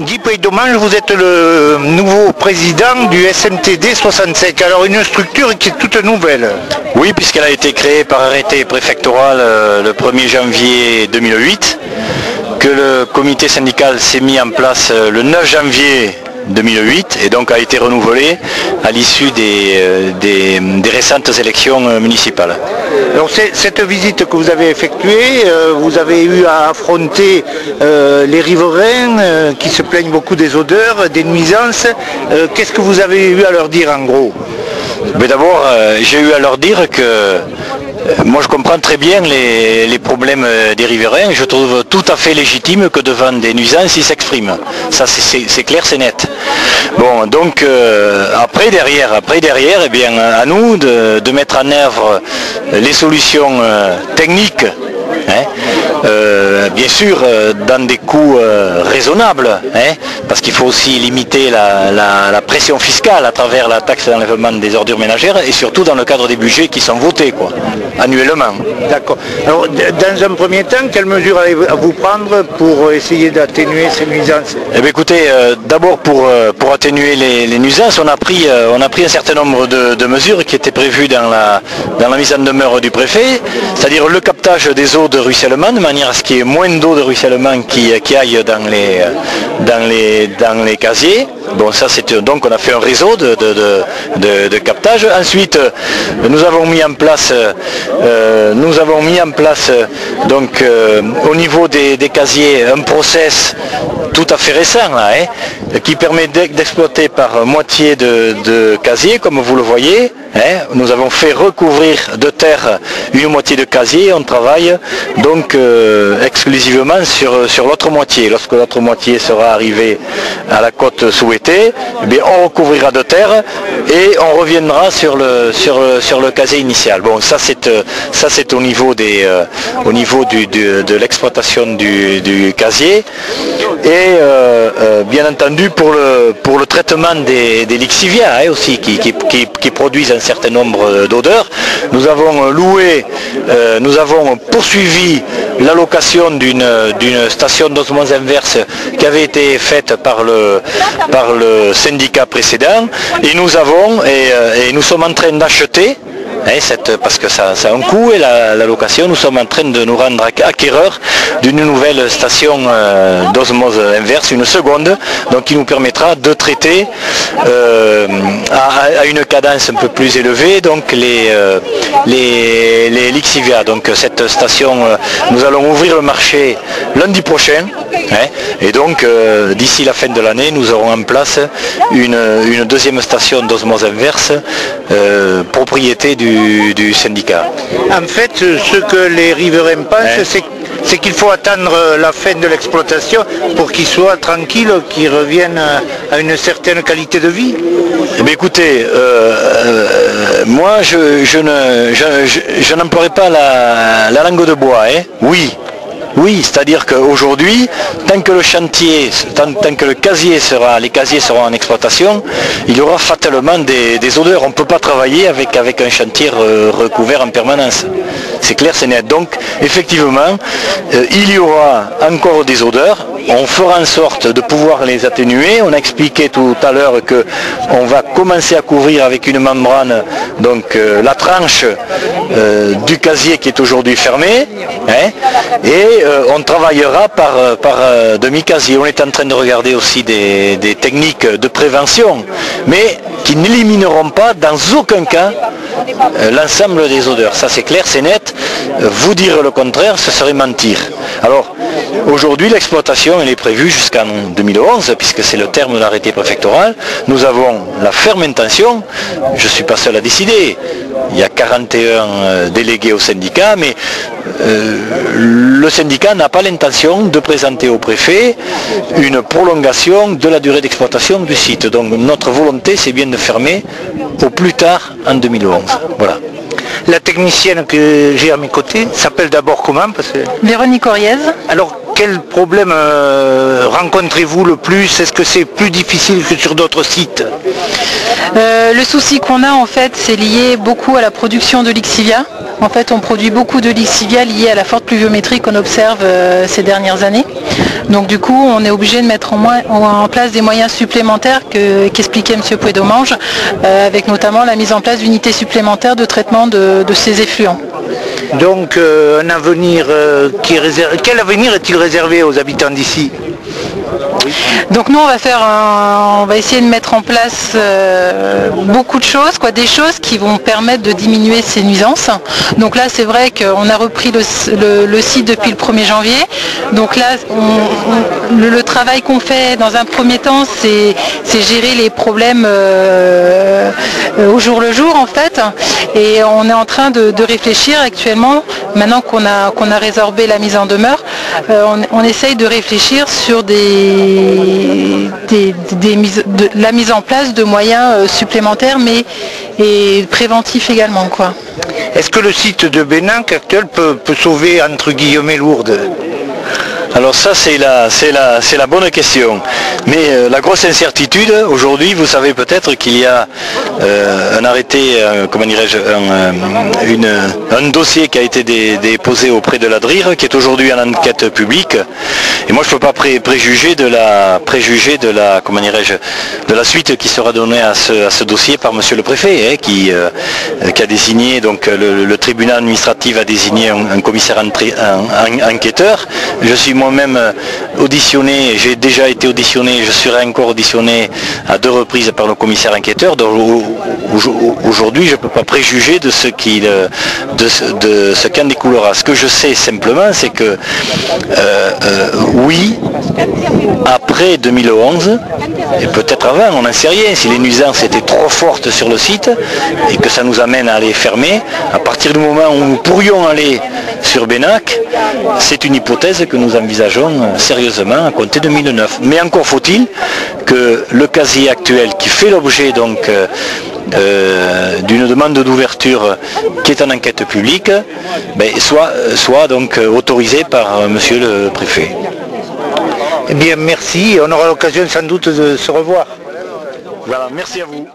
Guy Peydomange, vous êtes le nouveau président du SMTD 65, alors une structure qui est toute nouvelle. Oui, puisqu'elle a été créée par arrêté préfectoral le 1er janvier 2008, que le comité syndical s'est mis en place le 9 janvier 2008 et donc a été renouvelé à l'issue des récentes élections municipales. Alors cette visite que vous avez effectuée, vous avez eu à affronter les riverains qui se plaignent beaucoup des odeurs, des nuisances. Qu'est-ce que vous avez eu à leur dire en gros? Mais d'abord, j'ai eu à leur dire que moi je comprends très bien les problèmes des riverains. Je trouve tout à fait légitime que devant des nuisances ils s'expriment. Ça c'est clair, c'est net. Bon, donc après derrière, eh bien, à nous de mettre en œuvre les solutions techniques. Bien sûr dans des coûts raisonnables, parce qu'il faut aussi limiter la pression fiscale à travers la taxe d'enlèvement des ordures ménagères et surtout dans le cadre des budgets qui sont votés annuellement. D'accord. Alors dans un premier temps, quelles mesures allez-vous prendre pour essayer d'atténuer ces nuisances? Eh bien, écoutez, d'abord pour atténuer les nuisances, on a pris un certain nombre de mesures qui étaient prévues dans la mise en demeure du préfet, c'est-à-dire le captage des eaux de ruissellement, de manière à ce qu'il y ait moins d'eau de ruissellement qui aille dans les casiers. Bon, ça c'est donc on a fait un réseau de captage. Ensuite, nous avons mis en place donc au niveau des casiers un process tout à fait récent là, qui permet d'exploiter par moitié de casier, comme vous le voyez. Nous avons fait recouvrir de terre une moitié de casier. On travaille donc exclusivement sur l'autre moitié. Lorsque l'autre moitié sera arrivée à la côte souhaitée, eh bien, on recouvrira de terre et on reviendra sur le casier initial. Bon, ça c'est au niveau de l'exploitation du casier. Et bien entendu pour le traitement des lixiviats aussi qui produisent un certain nombre d'odeurs, nous avons poursuivi l'allocation d'une station d'osmose inverse qui avait été faite par le syndicat précédent et nous sommes en train d'acheter. Parce que ça a un coût et l'allocation, nous sommes en train de nous rendre acquéreurs d'une nouvelle station d'osmose inverse, une seconde, donc qui nous permettra de traiter à une cadence un peu plus élevée donc les lixiviats. Donc cette station, nous allons ouvrir le marché lundi prochain et donc d'ici la fin de l'année, nous aurons en place une deuxième station d'osmose inverse propriété du syndicat. En fait, ce que les riverains pensent, c'est qu'il faut attendre la fin de l'exploitation pour qu'ils soient tranquilles, qu'ils reviennent à une certaine qualité de vie. Eh bien, écoutez, moi je n'emploierai pas la langue de bois. Oui, c'est-à-dire qu'aujourd'hui, tant que les casiers seront en exploitation, il y aura fatalement des odeurs. On ne peut pas travailler avec un chantier recouvert en permanence. C'est clair, c'est net. Donc, effectivement, il y aura encore des odeurs. On fera en sorte de pouvoir les atténuer. On a expliqué tout à l'heure qu'on va commencer à couvrir avec une membrane donc la tranche du casier qui est aujourd'hui fermée. Et on travaillera par demi-casier. On est en train de regarder aussi des techniques de prévention, mais qui n'élimineront pas dans aucun cas l'ensemble des odeurs. Ça c'est clair, c'est net. Vous dire le contraire, ce serait mentir. Alors, aujourd'hui, l'exploitation elle est prévue jusqu'en 2011, puisque c'est le terme de l'arrêté préfectoral. Nous avons la ferme intention, je ne suis pas seul à décider, il y a 41 délégués au syndicat, mais le syndicat n'a pas l'intention de présenter au préfet une prolongation de la durée d'exploitation du site. Donc notre volonté, c'est bien de fermer au plus tard en 2011. Voilà. La technicienne que j'ai à mes côtés s'appelle d'abord comment? Véronique Oriez. Alors, quel problème rencontrez-vous le plus? Est-ce que c'est plus difficile que sur d'autres sites? Le souci qu'on a en fait, c'est lié beaucoup à la production de lixivia. En fait, on produit beaucoup de lixivia lié à la forte pluviométrie qu'on observe ces dernières années. Donc du coup, on est obligé de mettre en place des moyens supplémentaires qu'expliquait M. Pouet-Domange, avec notamment la mise en place d'unités supplémentaires de traitement de ces effluents. Donc un avenir qui est réservé. Quel avenir est-il réservé aux habitants d'ici? Donc nous on va essayer de mettre en place beaucoup de choses, des choses qui vont permettre de diminuer ces nuisances. Donc là c'est vrai qu'on a repris le site depuis le 1er janvier. Donc là le travail qu'on fait dans un premier temps c'est gérer les problèmes au jour le jour en fait. Et on est en train de réfléchir actuellement, maintenant qu'on a résorbé la mise en demeure, on essaye de réfléchir sur la mise en place de moyens supplémentaires et préventifs également, quoi. Est-ce que le site de Bénanque actuel peut sauver entre guillemets Lourdes? Alors ça c'est la bonne question. Mais la grosse incertitude aujourd'hui, vous savez peut-être qu'il y a un arrêté, comment dirais-je, un dossier qui a été déposé auprès de la DRIR, qui est aujourd'hui en enquête publique. Et moi je ne peux pas préjuger de la comment dirais-je, de la suite qui sera donnée à ce dossier par Monsieur le Préfet, qui a désigné, donc le tribunal administratif a désigné un commissaire enquêteur. Je suis moi-même auditionné, j'ai déjà été auditionné, je serai encore auditionné à 2 reprises par le commissaire enquêteur. Donc aujourd'hui je ne peux pas préjuger de ce qu'en découlera. Ce que je sais simplement, c'est que oui, après 2011, et peut-être avant, on n'en sait rien, si les nuisances étaient trop fortes sur le site et que ça nous amène à aller fermer, à partir du moment où nous pourrions aller sur Bénanque, c'est une hypothèse que nous envisageons sérieusement à compter de 2009. Mais encore faut-il que le casier actuel qui fait l'objet donc d'une demande d'ouverture qui est en enquête publique soit donc autorisé par Monsieur le Préfet. Eh bien merci, on aura l'occasion sans doute de se revoir. Voilà, merci à vous.